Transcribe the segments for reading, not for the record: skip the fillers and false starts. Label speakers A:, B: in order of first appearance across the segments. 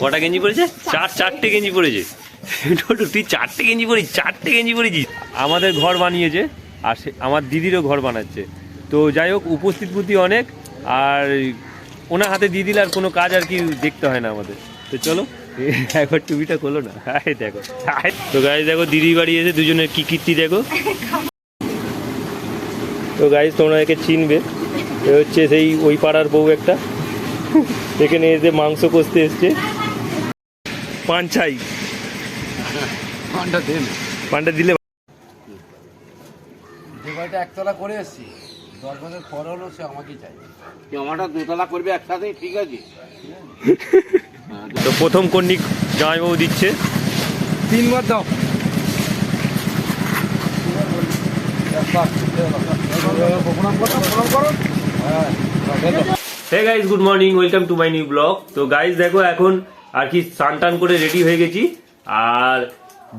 A: কটা গেঞ্জি পরেছে? চারটে গেঞ্জি পরেছে। তুই চারটে গেঞ্জি পরেছিস। আমাদের ঘর বানিয়েছে আর আমার দিদিরও ঘর বানাচ্ছে। তো যাই হোক, উপস্থিত বুদ্ধি অনেক, আর ওনার হাতে দিয়ে দিলে আর কোনো কাজ আর কি দেখতে হয় না আমাদের। তো চলো একবার টুপিটা খোলো না। দেখো তো গাইজ, দেখো দিদির বাড়ি এসে দুজনের কি কীর্তি দেখো। তো গাইজ, তোমরা একে চিনবে, এ হচ্ছে সেই ওই পাড়ার বউ একটা, এখানে এসে মাংস কষতে এসছে। পাঞ্চাই পানটা দিলে
B: একতলা করে এসছি, 10 বছর পর হলো, সে আমাকেই চাই। আমারটা দোতলা করবে একসাথে, ঠিক আছে?
A: তো প্রথম কন্যা জামাইবাবু দিচ্ছে।
B: 3 বার দাও।
A: Hey guys, good morning, welcome to my new blog. তো গাইজ দেখো, এখন আর কি স্নান টান করে রেডি হয়ে গেছি, আর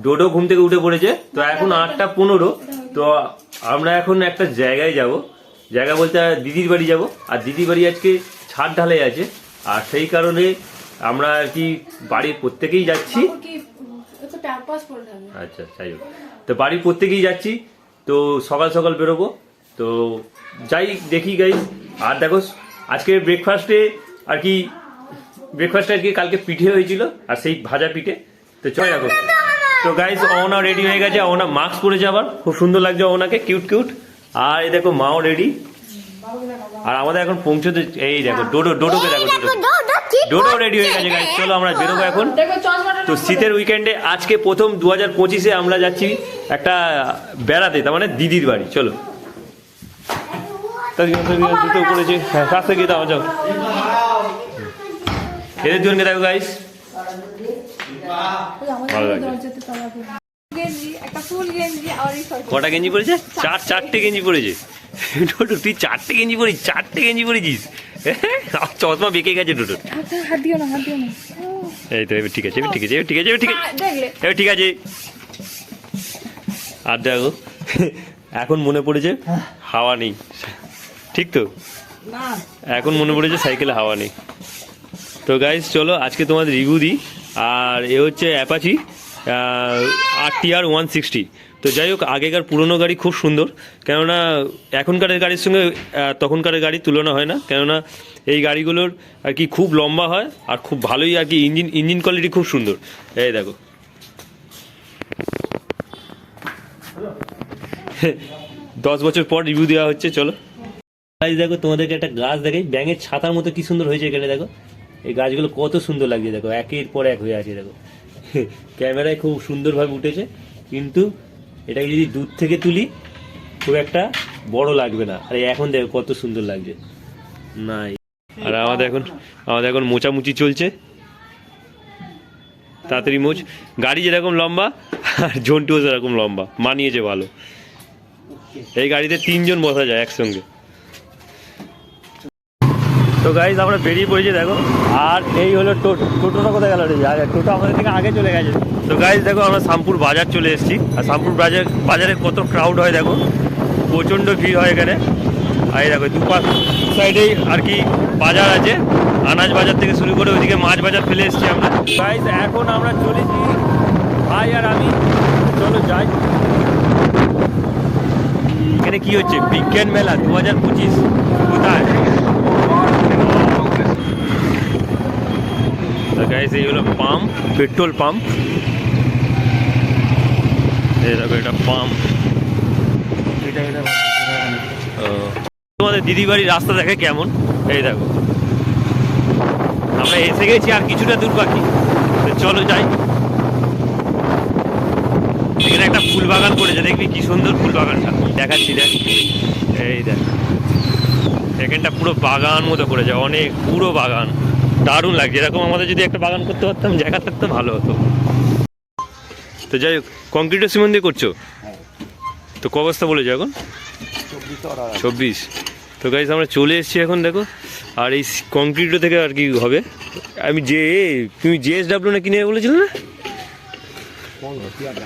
A: ডোডো ঘুম থেকে উঠে পড়েছে। তো এখন 8:15। তো আমরা এখন একটা জায়গায় যাব, জায়গা বলতে দিদির বাড়ি যাব। আর দিদির বাড়ি আজকে ছাদ ঢালাই আছে, আর সেই কারণে আমরা আর কি বাড়ির প্রত্যেকেই যাচ্ছি। আচ্ছা, যাই হোক, তো বাড়ির প্রত্যেকেই যাচ্ছি। তো সকাল সকাল বেরোবো। তো যাই দেখি গাইজ। আর দেখো, আজকে ব্রেকফাস্টে আর কি কালকে পিঠে হয়েছিল, আর সেই ভাজা পিঠে। তো চল দেখো। তো গাইজ, অওনা রেডি হয়ে গেছে, অওনা মাস্ক পরেছে, আবার খুব সুন্দর লাগছে ওনাকে, কিউট। আর এই দেখো, মাও রেডি। আর আমাদের এখন পৌঁছতে, এই দেখো ডোডোকে দেখো, ডোডো রেডি হয়ে গেছে গাইজ। চলো আমরা বেরোবো এখন। তো শীতের উইকেন্ডে আজকে প্রথম 2025-এ আমরা যাচ্ছি একটা বেড়াতে, তার মানে দিদির বাড়ি। চলো, দুটো করেছে, হ্যাঁ, রাস্তা গিয়ে দাও, যাও। এদের দুজনকে দেখো গাইজ, ভালো লাগছে। কটা গেঞ্জি পরেছে? চারটে গেঞ্জি পরেছে। তুই চারটে গেঞ্জি পরেছিস। চশমা বেঁকে গেছে দুটো। এই তো, ঠিক আছে। আর দেখো, এখন মনে পড়েছে হাওয়া নেই, ঠিক তো? এখন মনে পড়েছে সাইকেলে হাওয়া নেই। তো গাইজ চলো আজকে তোমাদের রিভিউ দিই। আর এ হচ্ছে অ্যাপাচি RTR 160। তো যাই হোক, আগেকার পুরনো গাড়ি খুব সুন্দর, কেননা এখনকার গাড়ির সঙ্গে তখনকার গাড়ির তুলনা হয় না, কেননা এই গাড়িগুলোর আর কি খুব লম্বা হয়, আর খুব ভালোই আর কি ইঞ্জিন কোয়ালিটি খুব সুন্দর। এই দেখো, 10 বছর পর রিভিউ দেওয়া হচ্ছে। চলো গাইজ দেখো, তোমাদেরকে একটা গাছ দেখাই, ব্যাঙের ছাতার মতো কি সুন্দর হয়েছে এখানে। দেখো এই গাছগুলো কত সুন্দর লাগছে, দেখো একের পর এক হয়ে আছে। দেখো ক্যামেরায় খুব সুন্দরভাবে উঠেছে, কিন্তু এটাকে যদি দূর থেকে তুলি খুব একটা বড় লাগবে না। আর এখন দেখো কত সুন্দর লাগছে। নাই, আর আমাদের এখন মোচামুচি চলছে, তাড়াতাড়ি মোচ। গাড়ি যেরকম লম্বা, আর ঝন্টুও সেরকম লম্বা, মানিয়েছে ভালো। এই গাড়িতে 3 জন বসা যায় একসঙ্গে। তো গাইজ আমরা বেরিয়ে পড়েছি, দেখো। আর এই হলো টোটোটা কোথায় গেল? টোটো আমাদের থেকে আগে চলে গেছে। তো গাইজ দেখো, আমরা শামপুর বাজার চলে এসেছি। আর শামপুর বাজারে কত ক্রাউড হয় দেখো, প্রচণ্ড ভিড় হয় এখানে। আর এই দেখো, দুপাশ সাইডেই আর কি বাজার আছে, আনাজ বাজার থেকে শুরু করে ওইদিকে মাছ বাজার ফেলে এসেছি আমরা। গাইজ এখন আমরা চলেছি, ভাই আর আমি। চলো যাই। এখানে কি হচ্ছে? বিজ্ঞান মেলা 2025 কোথায়? গাইস এই হলো পাম্প, পেট্রোল পাম্প। এই দেখো, এটা পাম্প। তোমাদের দিদি বাড়ির রাস্তা দেখে কেমন? এই দেখো, আমরা এসে গেছি, আর কিছুটা দূর বাকি। চলো যাই। এখানে একটা ফুল বাগান করেছে, দেখবি কি সুন্দর ফুল বাগানটা, দেখাচ্ছি দেখ। এই দেখ, এখানটা পুরো বাগান মতো করেছে, অনেক পুরো বাগান, দারুণ লাগছে। এরকম আমাদের যদি একটা বাগান করতে পারতাম, জায়গা থাকতে ভালো হতো। তো যাই হোক, কংক্রিট সিমেন্ট দিয়ে করছো? তো ক বস্তা বলেছো এখন? 24। তো গাইস আমরা চলে এসেছি এখন, দেখো। আর এই কংক্রিটও থেকে আর কি হবে। তুমি JSW না কিনে বলেছিলে না?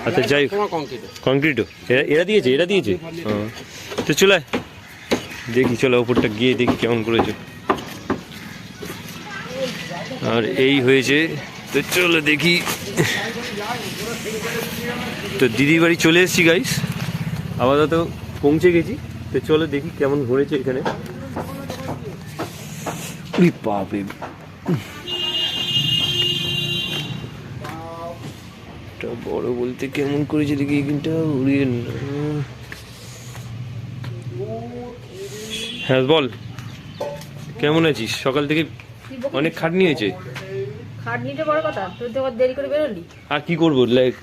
A: আচ্ছা যাই হোক, কংক্রিটও এরা দিয়েছে। হ্যাঁ, তো চলে দেখি, চলো ওপরটা গিয়ে দেখি কেমন করেছো। আর এই হয়েছে। তো চলো দেখি। তো দিদির বাড়ি চলে এসেছি গাইস, আপাতত পৌঁছে গেছি। তো চলো দেখি কেমন হয়েছে এখানে। বাপরে, বড় বলতে কেমন করেছে দেখি এখানটা উড়িয়ে। হ্যাঁ বল, কেমন আছিস? সকাল থেকে অনেক খাটনি হয়েছে।
C: খাটনিটা বড় কথা, তুই তো আবার দেরি করে বেরোলি।
A: আর কি করবো, লাইক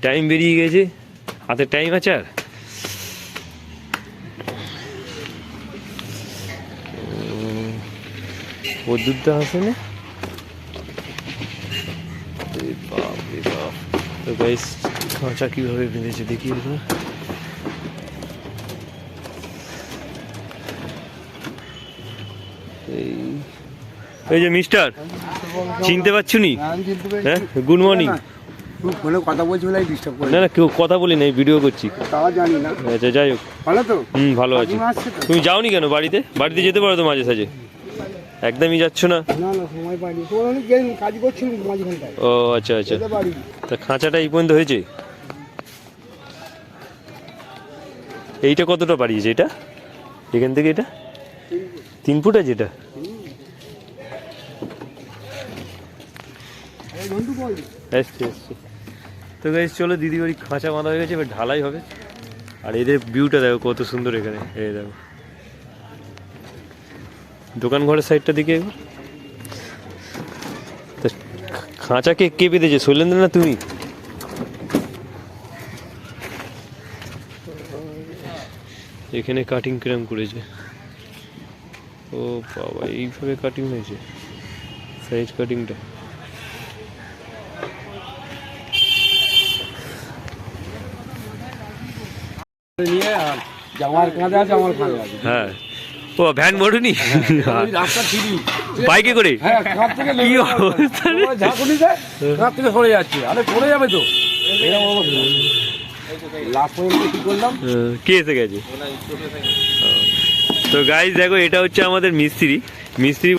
A: টাইম বেরিয়ে গেছে, হাতে টাইম আছে। আর ও দুধটা আসে না। বাপ রে বাপ। তো গাইস খাঁচা কিভাবে বেঁধেছে দেখি। এই যে মিস্টার, চিনতে পারছো নি? হ্যাঁ, গুড মর্নিং।
D: ফোনে কথা বলছি বলে ডিস্টার্ব করি
A: না না, কেউ কথা বলি না, ভিডিও করছি।
D: তা জানি না।
A: আচ্ছা যাই হোক,
D: ভালো তো?
A: ভালো আছি।
D: কাকিমা আসছে তো?
A: তুমি যাওনি কেন বাড়িতে? বাড়িতে যেতে পারো তো মাঝে সাঝে, একদমই যাচ্ছ না।
D: না না, সময় পাইনি। তো অনেক দিন কাজ করছিলাম মাঝখানটায়।
A: ও আচ্ছা আচ্ছা।
D: যেতে পারি।
A: তা খাঁচাটা এই পর্যন্ত হয়েছে? এইটা কতটা বাড়িয়েছে? এটা এখান থেকে এটা 3 ফুট আছে এটা।
D: এই বন্ধু বল।
A: এসছি এসছি। তো গাইস চলো, দিদি বাড়ি খাঁচা বাঁধা হয়ে গেছে, এবার ঢালাই হবে। আর এদের ভিউটা দেখো কত সুন্দর এখানে। এই দেখো দোকান ঘরের সাইডটা দিকে একবার। তা খাঁচা কে বেঁধেছে, শৈলেন্দ্র না তুমি? এখানে কাটিং কিরম করেছে? ও বাবা, এইভাবে কাটিং হয়েছে সাইজ কাটিংটা।
D: নিয়ে আর জামার কাঁধে আছে, আমার কাঁধে আছে।
A: হ্যাঁ, ও ভ্যান মোড়ুনি,
D: ওই রাস্তা ফিরি।
A: বাইকে করে।
D: হ্যাঁ, কাঁধ থেকে
A: কি অবস্থা রে?
D: ঝাঁকুনি দেয়, কাঁধ থেকে সরে যাচ্ছে। আরে পড়ে যাবে তো। এরকম অবস্থা। লাস্ট পর্যন্ত কি করলাম?
A: কে এসে গেছে? তো গাইজ দেখো, এটা হচ্ছে আমাদের মিস্ত্রি। মিস্ত্রি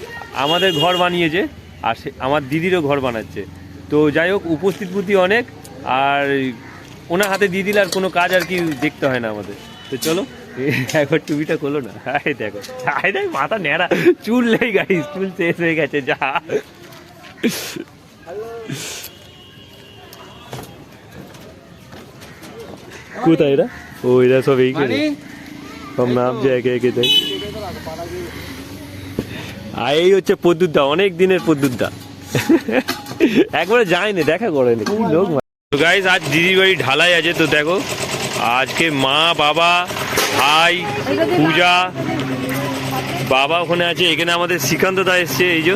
A: আমাদের ঘর বানিয়েছে, আর আমার দিদিরও ঘর বানাচ্ছে। তো যাই হোক, উপস্থিত বুদ্ধি অনেক, আর ওনার হাতে দিয়ে দিলে আর কোনো কাজ আর কি দেখতে হয় না আমাদের। তো চলো একবার টুপিটা খোলো না। হাই দেখো, হাই দেখ মাথা ন্যাড়া, চুল নেই গাইজ, চুল শেষ হয়ে গেছে যা। কোথায় এরা? ও এরা সব এই করে সব নাম যে একে একে দেয়। আর এই হচ্ছে পদ্মুদা, অনেক দিনের পদ্মুদা। একবারে যায়নি, দেখা করেনি, কি লোক। তো গাইস আজ দিদির বাড়ি ঢালাই আছে। তো দেখো আজকে মা, বাবা, ভাই, পূজা, বাবা ওখানে আছে। এখানে আমাদের শ্রীকান্ত দা এসছে, এই যে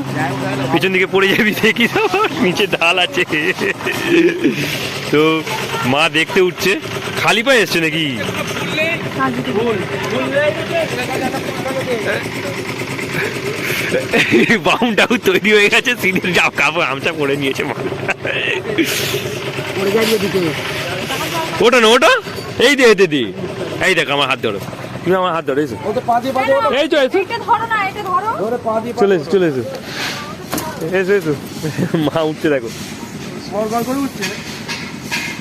A: পিছন দিকে পড়ে যাবি দেখি, নিচে ঢাল আছে। তো মা দেখতে উঠছে। খালি পায়ে এসছে নাকি? বাউন্ডাউ তৈরি হয়ে গেছে, সিনের যাও কাপড় আমচা পরে নিয়েছে মা। ওটা না, ওটা এই দে দে দি, এই দেখ আমার হাত ধরো, তুমি আমার হাত ধরো, এসো
D: ও তো পা দিয়ে
A: এই তো এসো,
C: এটা ধরো না, এটা ধরো।
D: ধরে পা দিয়ে
A: চলে এসো চলে এসো এসো এসো। মা উঠছে দেখো,
D: সরকার করে উঠছে।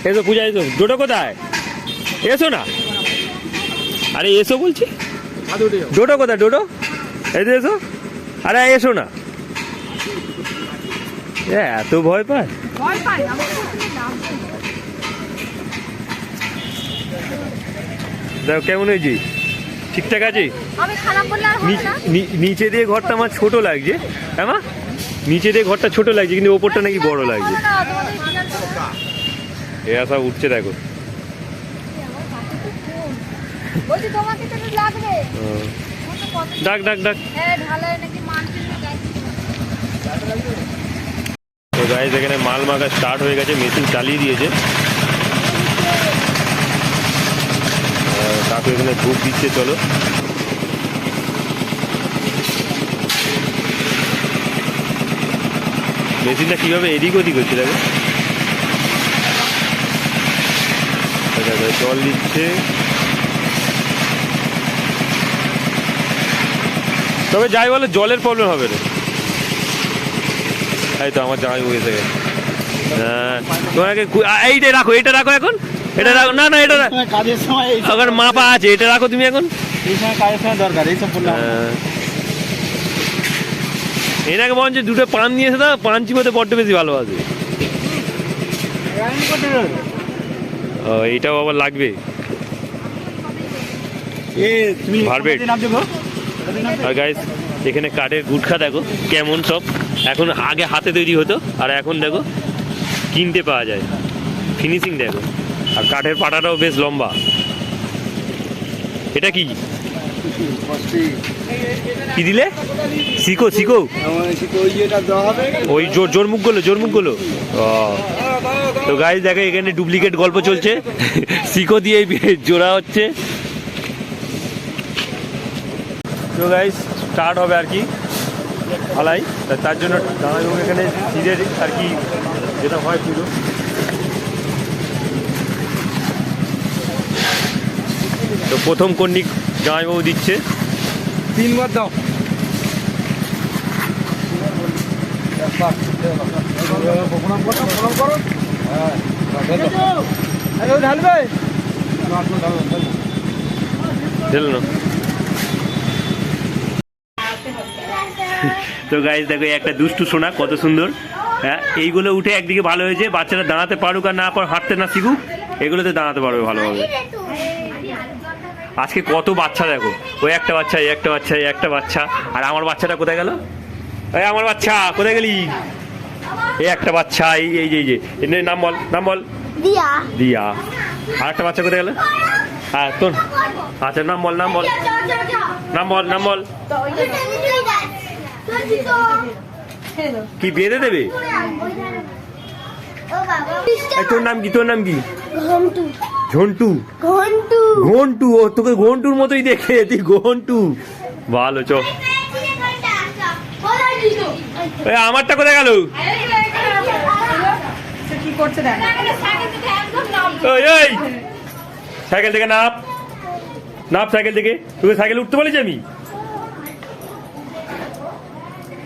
A: এসো পূজা এসো। ডোডো কোথায়? এসো না, আরে এসো বলছি। ডোডো কোথায়? ডোডো এই তো এসো। আরে এসো না, এত ভয় পায়।
C: ভয় পাই আমি তো নাম।
A: দেখো কেমন হয়েছি, ঠিকঠাক আছে?
C: আমি খারাপ বললে আর হবে না।
A: নিচে দিয়ে ঘরটা আমার ছোট লাগছে, হ্যাঁ মা? নিচে দিয়ে ঘরটা ছোট লাগছে, কিন্তু ওপরটা নাকি বড় লাগছে।
C: হবে না, তোমাদের বিড়াল তো।
A: এ আসা উঠছে দেখো।
C: বলছি তোমাকে তো লাগবে।
A: ডাক ডাক ডাক।
C: হ্যাঁ, ঢালাই নাকি মানতে যাচ্ছি।
A: তো গাইস এখানে মাল মাখা স্টার্ট হয়ে গেছে, মেশিন চালিয়ে দিয়েছে। কাকু এখানে ধূপ দিচ্ছে। চলো মেশিনটা কিভাবে এদিক ওদিক হচ্ছে দেখো। জল দিচ্ছে। তবে যাই বলে জলের প্রবলেম হবে না। এই তো আমার জামাইবাবু এসে গেছে। হ্যাঁ তোমাকে এইটা রাখো, এটা রাখো এখন, এটা রাখো, না না এটা
E: কাজের সময়
A: ওখানে মাপা আছে, এটা রাখো তুমি এখন।
E: এই সময় কাজের সময় দরকার এইসব বললাম।
A: এনাকে বলছে দুটো পান নিয়েছে না, পান চিবোতে বড্ড বেশি ভালোবাসে। ও এইটাও আবার লাগবে।
E: তুমি
A: ভারবেট।
E: নাম দেবো
A: আর গাইস এখানে কাঠের গুটখা দেখো কেমন সব, এখন আগে হাতে তৈরি হতো আর এখন দেখো কিনতে পাওয়া যায়, ফিনিশিং দেখো। আর কাঠের পাটাটাও বেশ লম্বা। এটা কি কি দিলে? শিখো শিখো, ওই জোর মুখগুলো। ও তো গাইস দেখো এখানে ডুপ্লিকেট গল্প চলছে, শিখো দিয়ে জোড়া হচ্ছে। তো গাইস স্টার্ট হবে আর কি ঢালাই, তার জন্য জামাইবাবু এখানে সিঁড়ের আর কি যেটা হয় পুরো তো প্রথম কন্যা জামাইবাবু দিচ্ছে।
D: 3 বার দাও। ঢালবে
A: ঢেল না। তো গাইস দেখো একটা দুষ্টু সোনা কত সুন্দর। হ্যাঁ এইগুলো উঠে একদিকে ভালো হয়েছে, বাচ্চারা দাঁড়াতে পারুক আর না পার হাঁটতে না শিখুক, এগুলোতে দাঁড়াতে পারবে ভালোভাবে। আজকে কত বাচ্চা দেখো, ওই একটা বাচ্চা, এই একটা বাচ্চা, এই একটা বাচ্চা, আর আমার বাচ্চাটা কোথায় গেল? এই আমার বাচ্চা কোথায় গেলি? এই একটা বাচ্চা, এই যে এর নাম বল, নাম বল।
C: দিয়া
A: দিয়া। আর একটা বাচ্চা কোথায় গেল? হ্যাঁ তোর, আচ্ছা নাম বল, নাম বল, নাম বল, নাম বল। কি বেঁধে দেবে? এই তোর নাম কি, তোর নাম কি?
C: ঘন্টু
A: ঝন্টু।
C: ঘন্টু
A: ঘন্টু, ও তোকে ঘন্টুর মতোই দেখে, তুই ঘন্টু। ভালো চ। এই আমারটা কোথায় গেল?
C: কি করছে দেখ?
A: ওই এই সাইকেল থেকে নাপ, নাপ সাইকেল থেকে। তোকে সাইকেলে উঠতে বলেছি আমি?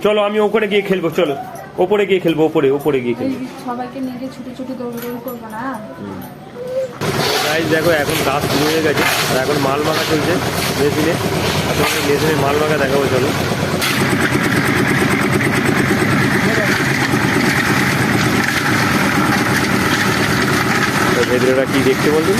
A: চলো আমি ওপরে গিয়ে খেলবো, চলো ওপরে গিয়ে খেলবো, ওপরে গিয়ে খেলবো।
C: সবাইকে নিয়ে ছুটি ছুটি দৌড় করবো না।
A: গাইস দেখো এখন কাজ শুরু হয়ে গেছে আর এখন মাল মাখা চলছে মেশিনে। আপনাকে মেশিনে মাল মাখা দেখাবো, চলো। তো ভেতরেটা কি দেখতে বলবেন?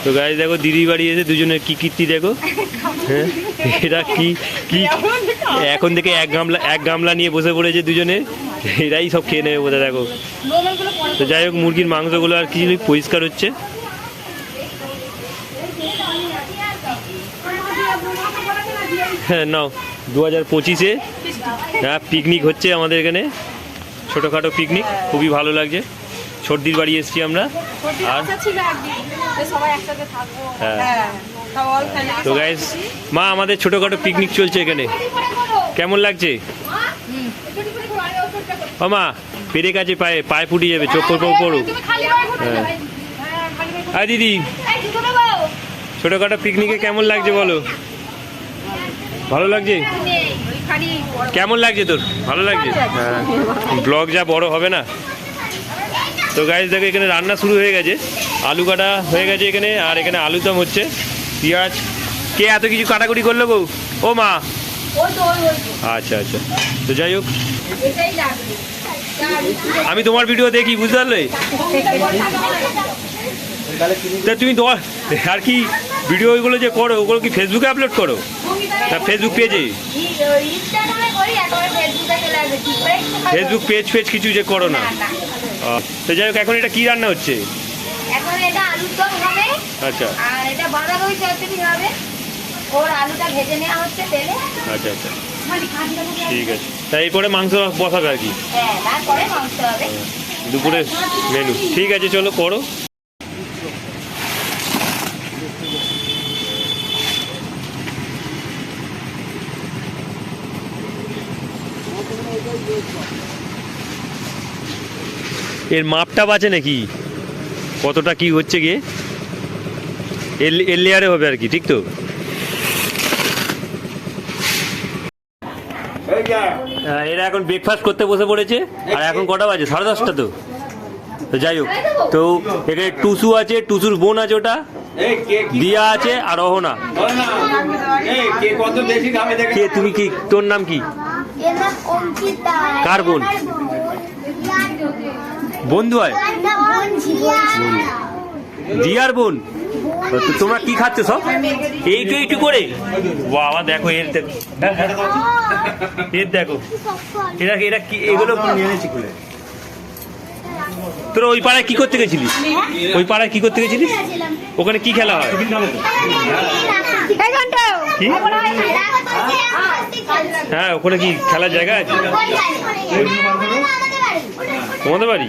A: তো গাইস দেখো দিদি বাড়ি এসে দুজনের কি কীর্তি দেখো। হ্যাঁ এরা কি কি এখন থেকে এক গামলা নিয়ে বসে পড়েছে দুজনে, এরাই সব খেয়ে নেবে বোধহয়। দেখো তো যাই হোক মুরগির মাংসগুলো আর কিছু পরিষ্কার হচ্ছে। হ্যাঁ নাও 2025-এ হ্যাঁ পিকনিক হচ্ছে আমাদের এখানে, ছোটোখাটো পিকনিক, খুবই ভালো লাগছে। সর্দির বাড়ি এসেছি আমরা। আর হ্যাঁ তো গাইস মা আমাদের ছোটোখাটো পিকনিক চলছে এখানে, কেমন লাগছে? ও মা পেরে কাছে পায়ে ফুটে যাবে, চোখ পড়ো। হ্যাঁ আর দিদি ছোটোখাটো পিকনিকে কেমন লাগছে বলো? ভালো লাগছে? কেমন লাগছে তোর? ভালো লাগছে? হ্যাঁ ব্লগ যা বড় হবে না। তো গাইস দেখো এখানে রান্না শুরু হয়ে গেছে, আলু কাটা হয়ে গেছে এখানে, আর এখানে আলুদম হচ্ছে, পেঁয়াজ। কে এত কিছু কাটাকুটি করলো গো? ও মা। আচ্ছা আচ্ছা তো যাই হোক আমি তোমার ভিডিও দেখি, বুঝতে পারলে? তা তুমি তোমার আর কি ভিডিও ওইগুলো যে করো ওগুলো কি ফেসবুকে আপলোড করো না ফেসবুক পেজে? ফেসবুক পেজ কিছু যে করো না? তো যাই হোক এখন এটা কি রান্না হচ্ছে?
C: এখন এটা আলুর দম হবে।
A: আচ্ছা
C: আর এটা বাঁধাকপি চচ্চড়ি হবে। ওর আলুটা ভেজে নেওয়া হচ্ছে তেলে।
A: আচ্ছা আচ্ছা ঠিক আছে। তা এরপরে মাংস বসাবে আর কি?
C: হ্যাঁ তারপরে মাংস হবে।
A: দুপুরে মেনু ঠিক আছে, চলো করো। এর মাপটা বাঁচে নাকি কতটা কি হচ্ছে গিয়ে এর লেয়ারে হবে আর কি, ঠিক তো? এরা এখন ব্রেকফাস্ট করতে বসে পড়েছে আর এখন কটা বাজে? 10:30 তো। তো যাই হোক, তো এখানে টুসু আছে, টুসুর বোন আছে, ওটা দিয়া আছে, আর অহনা।
E: কত বেশি খাবে দেখে
A: কে তুমি? কি তোর নাম কি?
C: এর নাম অঙ্কিতা।
A: কার বোন? বন্ধু হয়
C: বোন ঝিয়া।
A: দিয়ার বোন। তো তোমরা কি খাচ্ছ সব এইটু এইটু করে? বাবা দেখো এর দেখো, এর দেখো, এরা এরা কি এগুলো তোরা ওই পাড়ায় কি করতে গেছিলিস? ওই পাড়ায় কি করতে গেছিলিস? ওখানে কি খেলা হয়? কি? হ্যাঁ, ওখানে কি খেলার জায়গা আছে? তোমাদের বাড়ি?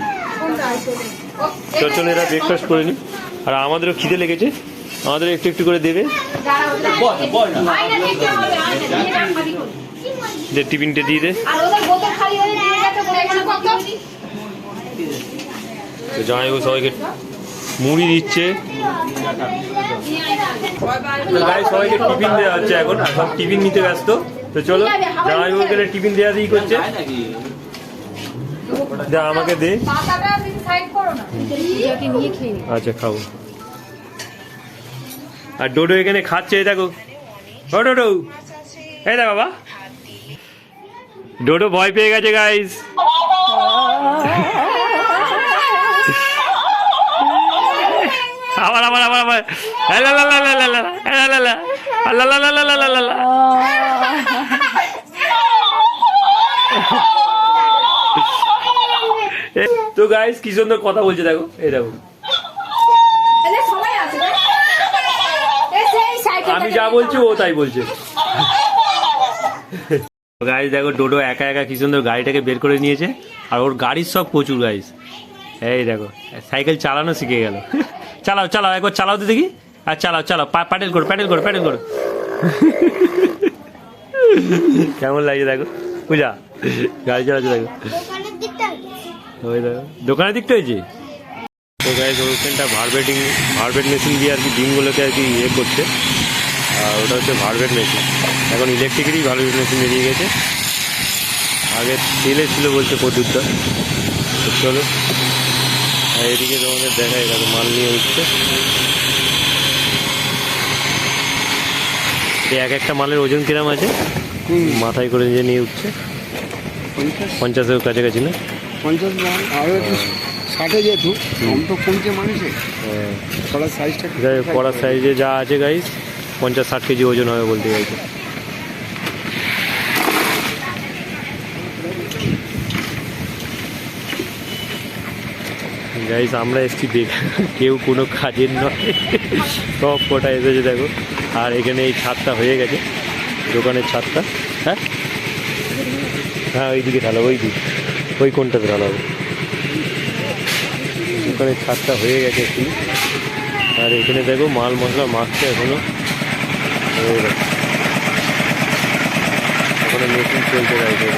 A: চল এরা ব্রেকফাস্ট করে নি, আর আমাদেরও খিদে লেগেছে, আমাদের একটু একটু করে দেবে। যে টিফিনটা দিয়ে দে। তো জামাইবাবু সবাইকে মুড়ি দিচ্ছে, সবাইকে টিফিন দেওয়া হচ্ছে এখন, আর সব টিফিন নিতে ব্যস্ত। তো চলো, জামাইবাবু এখানে টিফিন দেওয়া দিয়ে করছে। যা আমাকে দে। আচ্ছা খাবো। আর ডোডো এখানে খাচ্ছে, এই দেখো। ও ডোডো, এই দেখ বাবা, ডোডো ভয় পেয়ে গেছে গাইস। আবার আবার আবার আবার তো গাইস কি সুন্দর কথা বলছে, দেখো এই দেখো। আমি যা বলছি ও তাই বলছে। গাইস দেখো, ডোডো একা একা কি সুন্দর গাড়িটাকে বের করে নিয়েছে, আর ওর গাড়ির সব প্রচুর গাইস। এই দেখো, সাইকেল চালানো শিখে গেল। চালাও চালাও, একবার চালাও তো দেখি। আর চালাও চালাও, প্যাডেল করো প্যাডেল করো প্যাডেল করো। কেমন লাগছে দেখো, পূজা গাড়ি চালাচ্ছে দেখো। ওই দেখো দোকানের দিকটা হয়েছে। তো গাইস ওখানটা ভার্বেট মেশিন দিয়ে আর কি ডিমগুলোকে আর কি ইয়ে করছে, আর ওটা হচ্ছে ভার্বেট মেশিন। এখন ইলেকট্রিকেরই ভার্বেট মেশিন বেরিয়ে গেছে, আগে তেলে ছিল বলছে প্রচুরটা। তো চলো, আর এদিকে তোমাদের দেখাই, দেখো মাল নিয়ে উঠছে। এক একটা মালের ওজন কিরাম আছে? মাথায় করে যে নিয়ে উঠছে 50-এর কাছাকাছি না?
D: 50 মান, আরও একটু 60-এ যেহেতু কম তো কমছে মানুষের। কড়ার সাইজটা
A: যাই হোক, কড়ার সাইজে যা আছে গাইস 50-60 কেজি ওজন হবে বলতে গাইছে। গাইস আমরা এসছি দেখ, কেউ কোনো কাজের নয়, সব কটা এসেছে দেখো। আর এখানে এই ছাদটা হয়ে গেছে, দোকানের ছাদটা। হ্যাঁ হ্যাঁ, ওইদিকে ঢালো, ওই দিক, ওই কোনটাতে ঢালো হবে। দোকানের ছাদটা হয়ে গেছে একটু। আর এখানে দেখো মাল মশলা মাখছে এখনো, এখনো মেশিন চলতে গাইছে।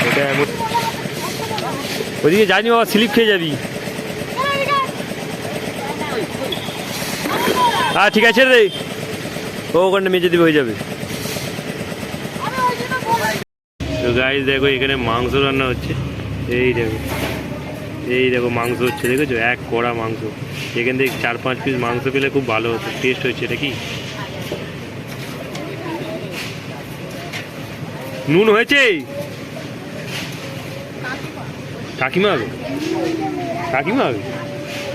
A: এটা এমন ওইদিকে যাইনি বাবা, স্লিপ খেয়ে যাবি। হ্যাঁ ঠিক আছে রে, ও ওখানে মেজে দিবে, হয়ে যাবে। তো গাইস দেখো এখানে মাংস রান্না হচ্ছে, এই দেখো, এই দেখো মাংস হচ্ছে, দেখেছো? এক কড়া মাংস। এখান থেকে 4-5 পিস মাংস পেলে খুব ভালো হতো, টেস্ট হচ্ছে। এটা কি নুন হয়েছে? কাকিমা হবে, কাকিমা হবে।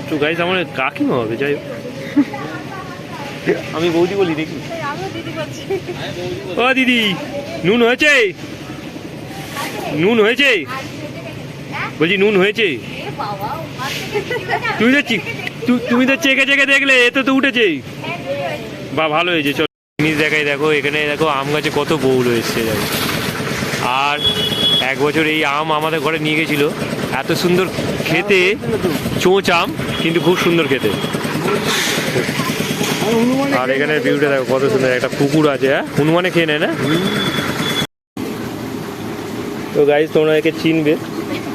A: তো গাইস আমার কাকিমা হবে, যাই হোক। আমি বৌদি বলি দেখি। ও দিদি, নুন হয়েছে? নুন হয়েছে বলছি, নুন হয়েছে? তুমি তো চেকে চেকে দেখলে, এ তো উঠেছে। বা ভালো হয়েছে। চলো জিনিস দেখাই, দেখো এখানে দেখো আম গাছে কত বউল এসছে দেখো। আর 1 বছর এই আম আমাদের ঘরে নিয়ে গেছিল, এত সুন্দর খেতে, চোঁচ আম, কিন্তু খুব সুন্দর খেতে। আর এখানে ভিউটা দেখো কত সুন্দর, একটা পুকুর আছে। হ্যাঁ, হনুমানে খেয়ে নেয় না? তো গাইজ তোমরা একে চিনবে,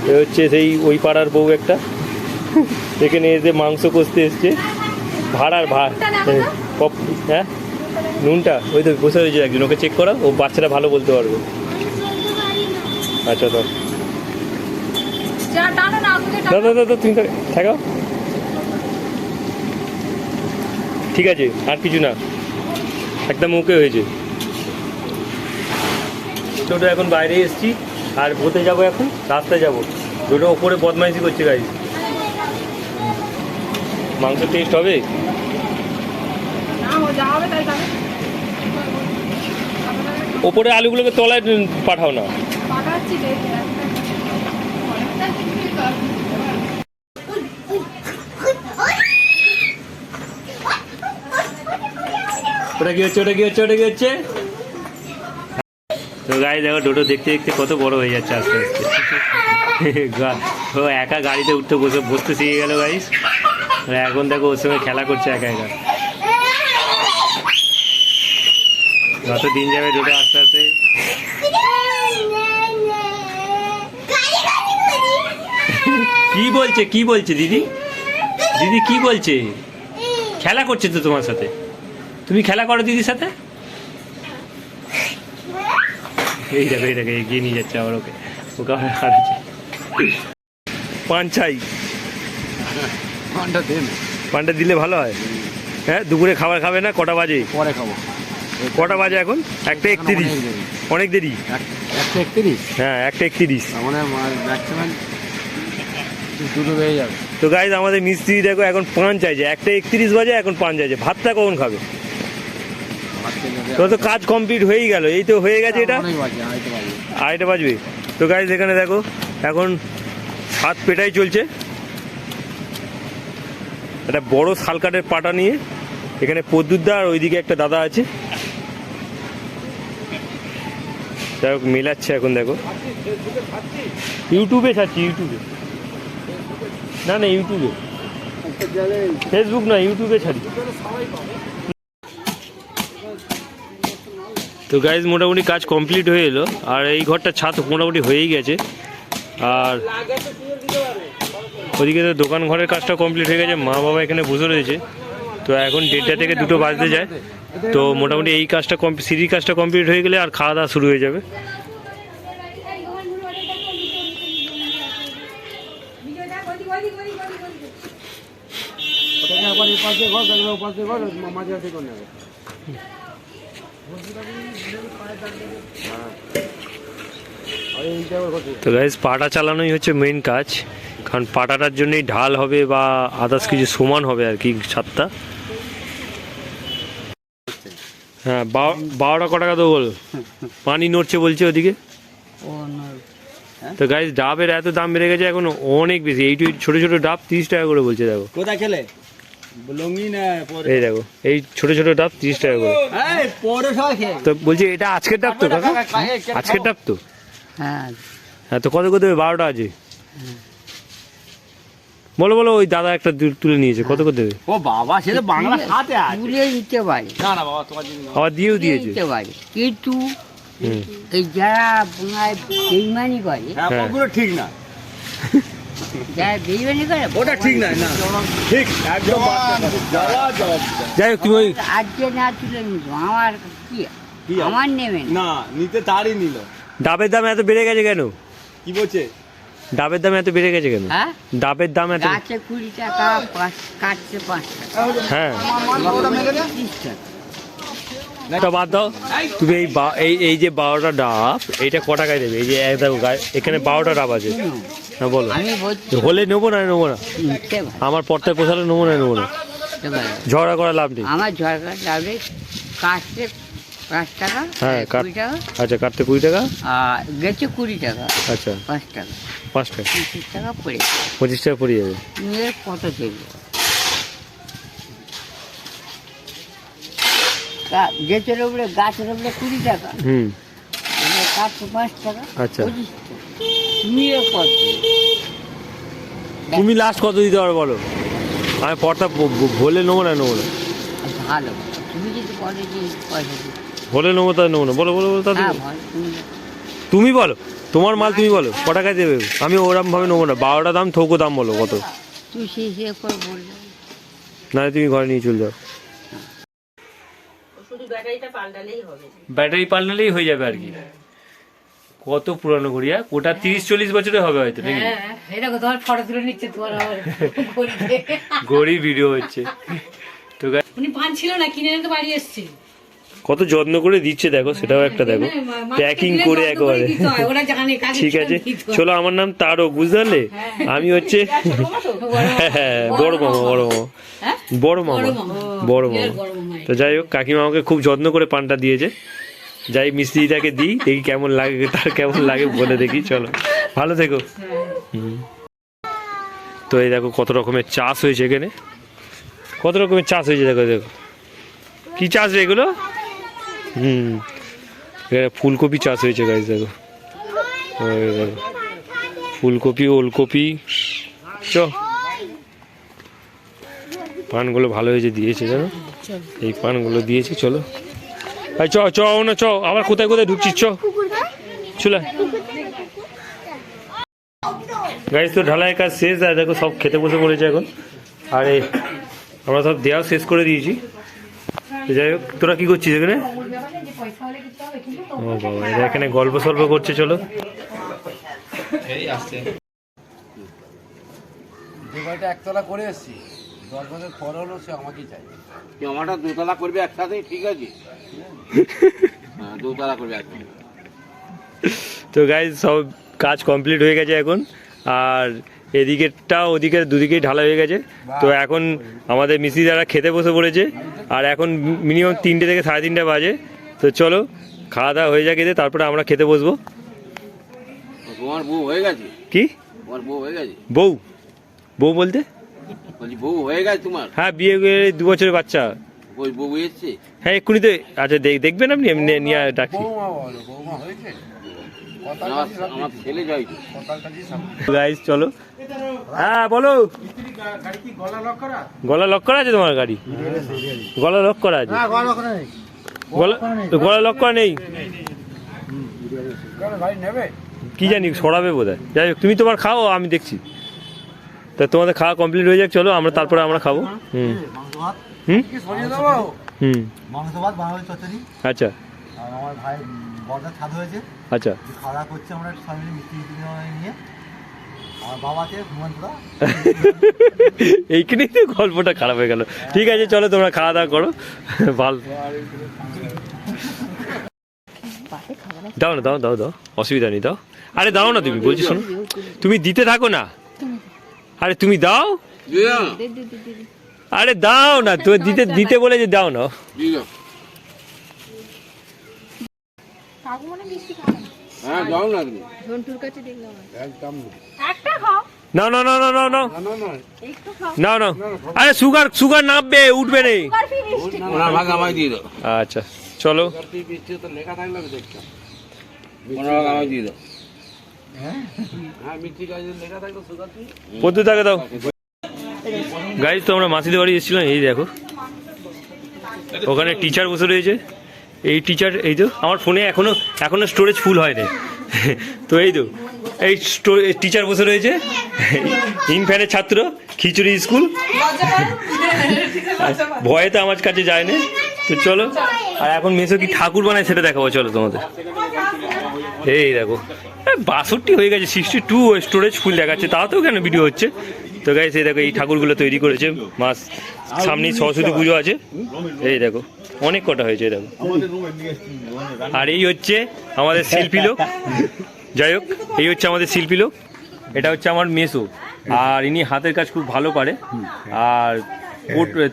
A: এ হচ্ছে সেই ওই পাড়ার বউ একটা, এখানে এসে মাংস কষতে এসছে। ভাড়ার হ্যাঁ নুনটা ওই তো বসে রয়েছে একজন, ওকে চেক করা, ও বাচ্চাটা ভালো বলতে পারবে। আচ্ছা দাও দাদা দাদা তুমি থাকো, ঠিক আছে আর কিছু না, একদম ওকে হয়েছে। ছোটো এখন বাইরে এসেছি আর বলতে যাবো, এখন রাস্তায় যাবো। দুটো ওপরে বদমাইশি করছে গাড়ি। মাংস টেস্ট হবে? ওপরে আলুগুলোকে তলায় পাঠাও না। ওটা কি হচ্ছে, ওটা কি হচ্ছে, ওটা কি হচ্ছে? তো গাড়ি দেখো, ডোডো দেখতে দেখতে কত বড় হয়ে যাচ্ছে আস্তে আস্তে। ও একা গাড়িতে উঠতে বসতে শিখে গেল গাইস। এখন দেখো ওর সঙ্গে খেলা করছে একা একা। যত দিন যাবে ডোডো আস্তে আস্তে কি বলছে, কি বলছে দিদি, দিদি কি বলছে? খেলা করছে তো তোমার সাথে, তুমি খেলা করো দিদির সাথে। এই দেখো এই দেখো এগিয়ে নিয়ে যাচ্ছে আবার ওকে, ওকে আবার হারাচ্ছে। পান চাই, পানটা দিলে ভালো হয়। হ্যাঁ দুপুরে খাবার খাবে না? কটা বাজে?
D: পরে খাবো।
A: কটা বাজে এখন? 1:31। অনেক দেরি।
D: 1:31?
A: হ্যাঁ 1:31
D: মানে ম্যাক্সিমাম দুটো বেজে যাবে।
A: তো গাইজ আমাদের মিস্ত্রি দেখো এখন পান চাইছে, 1:31 বাজে এখন পান চাইছে। ভাতটা কখন খাবে? তো কাজ কমপ্লিট হয়েই গেল, এই তো হয়ে গেছে। এটা 2:30 বাজবে। তো গাইজ এখানে দেখো এখন হাত পেটাই চলছে, একটা বড় শালকাঠের পাটা নিয়ে। এখানে পদ্মুদা আর ওইদিকে একটা দাদা আছে, যাই হোক মেলাচ্ছে এখন। দেখো ইউটিউবে ছাড়ছি, ইউটিউবে না না ইউটিউবে, ফেসবুক না ইউটিউবে ছাড়ি। তো গাইজ মোটামুটি কাজ কমপ্লিট হয়ে এলো, আর এই ঘরটা ছাদ মোটামুটি হয়েই গেছে। আর ওদিকে তো দোকান ঘরের কাজটা কমপ্লিট হয়ে গেছে, মা বাবা এখানে বসে রয়েছে। তো এখন 1:30 থেকে 2 বাজতে যায়। তো মোটামুটি এই কাজটা সিঁড়ির কাজটা কমপ্লিট হয়ে গেলে আর খাওয়া দাওয়া শুরু হয়ে যাবে। তো গাইজ পাটা চালানোই হচ্ছে মেইন কাজ, কারণ পাটাটার জন্যই ঢাল হবে বা আদার্স কিছু সমান হবে আর কি ছাদটা। হ্যাঁ 12টা ক টাকা তো বল, পানি নড়ছে বলছে ওদিকে। তো গাইজ ডাবের এত দাম বেড়ে গেছে এখন অনেক বেশি। এই ছোট ছোট ডাব 30 টাকা করে বলছে। দেখো
E: কোথায় খেলে
A: এই দেখো এই ছোট ছোট ডাব 30 টাকা করে। তো বলছি এটা আজকের ডাব তো কাকা? আজকের ডাব তো? হ্যাঁ তো কত কত দেবে? 12টা আছে। বলো বলো, ওই দাদা একটা তুলে নিয়েছে, কত করে দেবে?
E: ও বাবা, সে তো বাংলা খাতে আছে।
C: তুলে দিতে পারি,
E: না না বাবা তোমার জন্য
A: আবার দিয়েও দিয়েছে।
C: দিতে পারি, কিন্তু এই যারা বেইমানি করে,
E: হ্যাঁ ওগুলো ঠিক না,
C: যারা বেইমানি করে
E: ওটা ঠিক না। না ঠিক একদম
A: যাই হোক তুমি ওই
C: আজকে না তুলে নিত আমার কি, আমার নেবে না।
E: না নিতে তারই নিল।
A: ডাবের দাম এত বেড়ে গেছে কেন?
E: কি বলছে?
A: ডাবের দাম এত বেড়ে গেছে কেন?
C: হ্যাঁ
A: ডাবের দাম এত?
C: গাছে 20 টাকা, কাটছে 5 টাকা।
A: হ্যাঁ
C: 30 টাকা।
A: এটা বাদ দাও, তুমি এই যে 12টা ডাব এইটা ক টাকায় দেবে? এই যে দেখো এখানে 12টা ডাব আছে। হ্যাঁ বলো।
C: আমি বলছি
A: হলে নেবো না নেবো না,
C: নিতে পারি,
A: আমার পর্তায় পোষালে নেবো না নেবো না,
C: নিতে পারি।
A: ঝগড়া করা লাভ নেই।
C: আমার ঝড়কার ডাবে কাটছে 5 টাকা,
A: হ্যাঁ
C: 20 টাকা,
A: আচ্ছা কাটতে 20 টাকা,
C: আর গেছে 20 টাকা,
A: আচ্ছা
C: 5 টাকা,
A: 5 টাকা,
C: 25 টাকা পড়ে
A: 25 টাকা পড়ে যাবে।
C: নিয়ে কত দেবে? গেছের উপরে গাছের উপরে 20 টাকা, কাটছে 5 টাকা,
A: আচ্ছা
C: 25 টাকা, নিয়ে কত?
A: তুমি লাস্ট কত দিতে পারো বলো? আমি পর্তা ভোলে নেবো না নেবো না,
C: ভালো তুমি যদি বলে যে পয়সা দিতে,
A: ভোলে নেবো তাই নেবো না, বলো বলো বলো তাতে।
C: হ্যাঁ ভালো, তুমি
A: তুমি বলো, তোমার মাল তুমি বলো ক টাকায় দেবে। আমি ওরকম ভাবে নেবো না, 12টা দাম থোকো দাম বলো কত,
C: তুই সেই হিসেব করে বললে।
A: না তুমি ঘরে নিয়ে চলে যাও।
C: শুধু ব্যাটারিটা পাল্টালেই হবে।
A: ব্যাটারি পাল্টালেই হয়ে যাবে আর কি। কত পুরানো ঘড়ি, ওটা 30-40 বছরের হবে হয়তো নাকি?
C: হ্যাঁ, এটা তোমার ফটো তুলে নিচ্ছে তোমার আবার
A: ঘড়ি ভিডিও হচ্ছে। তো
C: উনি পান ছিল না, কিনে এনে তো বাড়ি এসেছে।
A: কত যত্ন করে দিচ্ছে দেখো, সেটাও একটা দেখো, প্যাকিং করে একেবারে। ঠিক আছে চলো, আমার নাম তারক, বুঝতে পারলে? আমি হচ্ছে বড় মামা, বড় মামা। তো যাই হোক, কাকিমা আমাকে খুব যত্ন করে পানটা দিয়েছে। যাই মিস্ত্রিটাকে দিই, দেখি কেমন লাগে, তার কেমন লাগে বলে দেখি। চলো, ভালো থেকো। তো এই দেখো কত রকমের চাষ হয়েছে এখানে, কত রকমের চাষ হয়েছে দেখো। দেখো কি চাষ রে এগুলো? এখানে ফুলকপি চাষ হয়েছে গাইস, দেখো ফুলকপি, ওলকপি। চ পানগুলো ভালো হয়েছে, দিয়েছে জানো, এই পানগুলো দিয়েছে। চলো চ চ না চ, আবার কোথায় কোথায় ঢুকছিস, চ চলে গাইস। তো ঢালাই কাজ শেষ, আর দেখো সব খেতে বসে পড়েছে এখন। আর আমরা সব দেওয়া শেষ করে দিয়েছি। যাই হোক, তোরা কি করছিস এখানে? ও বাবা, এরা এখানে গল্প সল্প করছে। চলো,
B: যে বাড়িটা একতলা করে এসছি, 10 বছর পর হলো, সে আমাকেই চাই। তুই আমারটা দোতলা করবি একসাথে, ঠিক আছে? হ্যাঁ, দোতলা করবি একসাথে।
A: তো গাইজ সব কাজ কমপ্লিট হয়ে গেছে এখন, আর এদিকেরটা ওদিকের দুদিকেই ঢালা হয়ে গেছে। তো এখন আমাদের মিস্ত্রি যারা খেতে বসে পড়েছে, আর এখন মিনিমাম 3টে থেকে 3:30 বাজে। তো চলো খাওয়া দাওয়া হয়ে যাক এদের, তারপরে আমরা খেতে বসবো।
B: তোমার বউ হয়ে গেছে?
A: কি
B: তোমার বউ হয়ে গেছে?
A: বউ? বউ বলতে?
B: বলছি বউ হয়ে গেছে তোমার?
A: হ্যাঁ, বিয়ে করে 2 বছরের বাচ্চা।
B: ওই বউ এসছে?
A: হ্যাঁ, এক্ষুনি তো। আচ্ছা দেখবেন আপনি, এমনি নিয়ে ডাকছি।
B: আমার ছেলে যাই
A: গাইজ চলো। হ্যাঁ বলো। গলা লক করা আছে তোমার গাড়ি? গলা লক করা আছে? গলা লক করা নেই, কি জানি সরাবে বোধহয়। যাই হোক, তুমি তোমার খাও, আমি দেখছি। তা তোমাদের খাওয়া কমপ্লিট হয়ে যাক, চলো আমরা তারপরে আমরা খাবো।
F: মাংস ভাত, বাঙালি চচ্চড়ি।
A: আচ্ছা,
F: আর আমার ভাই বর্দার ছাদ হয়েছে,
A: আচ্ছা।
F: খাওয়া দাওয়া করছে আমরা সবাই মিলে মিষ্টি নিয়ে। আমার বাবাকে ঘুমন্তরা
A: এইখানেই তো গল্পটা খারাপ হয়ে গেল। ঠিক আছে চলো, তোমরা খাওয়া দাওয়া করো। ভালো, দাও না, দাও দাও দাও, অসুবিধা নেই, দাও। আরে দাও না তুমি, বলছি শোনো, তুমি দিতে থাকো না। আরে তুমি দাও, আরে দাও না, তুমি দিতে বলে যে দাও না।
B: হ্যাঁ, যাও না তুমি।
A: না না না না না না না না, আরে সুগার নামবে, উঠবে নেই।
B: ওনার ভাগ আমায় দিয়ে দাও।
A: আচ্ছা চলো,
B: লেখা থাকলে আমি দেখতাম। ওনার ভাগ আমায় দিয়ে দাও। হ্যাঁ, মিষ্টি গাছ লেখা থাকলে সুগার ফ্রি।
A: পদ্ধতিটাকে দাও। গাইজ তো আমরা মাসিদের বাড়ি এসেছিলাম, এই দেখো ওখানে টিচার বসে রয়েছে। এই টিচার, এই তো আমার ফোনে এখনো স্টোরেজ ফুল হয়নি। তো এই তো এই টিচার বসে রয়েছে, ইনফ্যানের ছাত্র, খিচুড়ি স্কুল। ভয়ে তো আমার কাছে যায় না। তো চলো, আর এখন মেসো কি ঠাকুর বানায় সেটা দেখাবো, চলো তোমাদের। এই দেখো 62 হয়ে গেছে, 62 স্টোরেজ ফুল দেখাচ্ছে, তাও তো কেন ভিডিও হচ্ছে। তো গাইস এই দেখো, এই ঠাকুরগুলো তৈরি করেছে মাস, সামনেই সরস্বতী পুজো আছে। এই দেখো অনেক কটা হয়েছে, দেখো। আর এই হচ্ছে আমাদের শিল্পী লোক। যাই হোক, এই হচ্ছে আমাদের শিল্পী লোক, এটা হচ্ছে আমার মেসো। আর ইনি হাতের কাজ খুব ভালো পারে। আর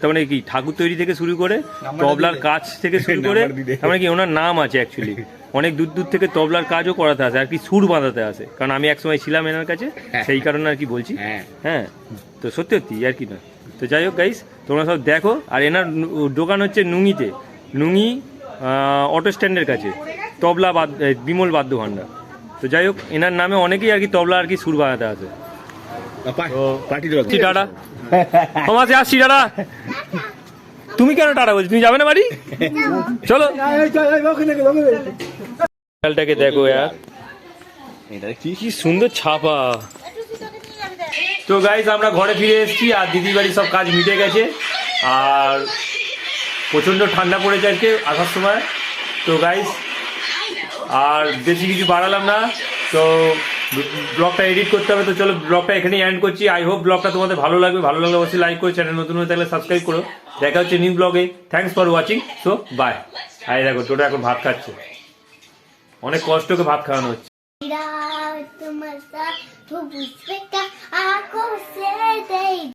A: তার মানে কি, ঠাকুর তৈরি থেকে শুরু করে তবলার কাজ থেকে শুরু করে, তার মানে কি ওনার নাম আছে অ্যাকচুয়ালি। অনেক দূর দূর থেকে তবলার কাজও করাতে আসে, আর কি সুর বাঁধাতে আসে। কারণ আমি একসময় ছিলাম এনার কাছে, সেই কারণে আর কি বলছি। হ্যাঁ, তো সত্যি সত্যি আর কি না। তো যাই হোক গাইস, তোমরা সব দেখো। আর এনার দোকান হচ্ছে নুঙ্গিতে, নুঙ্গি অটো স্ট্যান্ডের কাছে, তবলা বিমল বাদ্য ভান্ডার। তো যাই হোক, এনার নামে অনেকেই আর কি তবলা আর কি সুর বাঁধাতে আসে। টাটা, তোমাকে আসছি টাটা। তুমি কেন টাটা বলছি? তুমি যাবে না বাড়ি? চলো। দেখো
E: এটা কি
A: কি সুন্দর ছাপা। তো গাইস আমরা ঘরে ফিরে এসেছি আর দিদির বাড়ি সব কাজ মিটে গেছে আর প্রচণ্ড ঠান্ডা পড়েছে আজকে আসার সময়। তো গাইস আর বেশি কিছু বাড়ালাম না, তো ব্লগটা এডিট করতে হবে। তো চলো ব্লগটা এখানেই এন্ড করছি। আই হোপ ব্লগটা তোমাদের ভালো লাগবে, ভালো লাগলে অবশ্যই লাইক করো, চ্যানেল নতুন হয়ে থাকলে সাবস্ক্রাইব করো। দেখা হচ্ছে নিউ ব্লগে। Thanks for watching, so bye. আর দেখো টোটো এখন ভাত খাচ্ছে, অনেক কষ্ট করে ভাত খাওয়ানো হচ্ছে।
C: Mira, tu masa, tu busca, a coser de